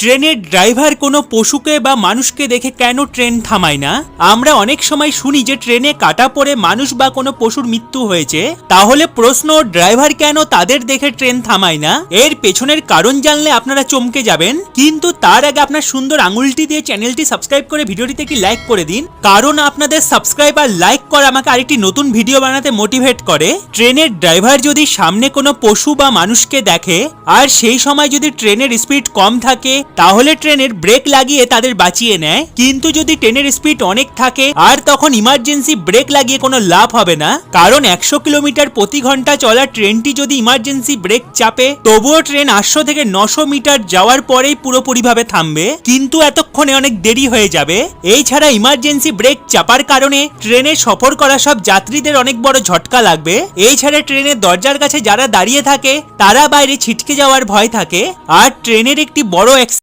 ট্রেনের ড্রাইভার কোনো পশুকে বা মানুষকে দেখে কেন ট্রেন থামায় না? আমরা অনেক সময় শুনি যে ট্রেনে কাটা পড়ে মানুষ বা কোনো পশুর মৃত্যু হয়েছে। তাহলে প্রশ্ন, ড্রাইভার কেন তাদের দেখে ট্রেন থামায় না? এর পেছনের কারণ জানলে আপনারা চমকে যাবেন। কিন্তু তার আগে আপনার সুন্দর আঙুলটি দিয়ে চ্যানেলটি সাবস্ক্রাইব করে ভিডিওটিতে একটি লাইক করে দিন, কারণ আপনাদের সাবস্ক্রাইব আর লাইক করা আমাকে আরেকটি নতুন ভিডিও বানাতে মোটিভেট করে। ট্রেনের ড্রাইভার যদি সামনে কোনো পশু বা মানুষকে দেখে আর সেই সময় যদি ট্রেনের স্পিড কম থাকে, তাহলে ট্রেনের ব্রেক লাগিয়ে তাদের বাঁচিয়ে নেয়। কিন্তু যদি ট্রেনের স্পিড অনেক থাকে আর তখন ইমার্জেন্সি ব্রেক লাগিয়ে কোনো লাভ হবে না, কারণ 100 কিলোমিটার প্রতি ঘন্টা চলা ট্রেনটি যদি ইমার্জেন্সি ব্রেক চাপে, তবুও ট্রেন 800 থেকে 900 মিটার যাওয়ার পরেই পুরোপুরিভাবে থামবে, কিন্তু এতক্ষণে অনেক দেরি হয়ে যাবে। এই ছাড়া ইমার্জেন্সি ব্রেক চাপার কারণে ট্রেনে সফর করা সব যাত্রীদের অনেক বড় ঝটকা লাগবে। এই ছাড়া ট্রেনের দরজার কাছে যারা দাঁড়িয়ে থাকে তারা বাইরে ছিটকে যাওয়ার ভয় থাকে, আর ট্রেনের একটি বড়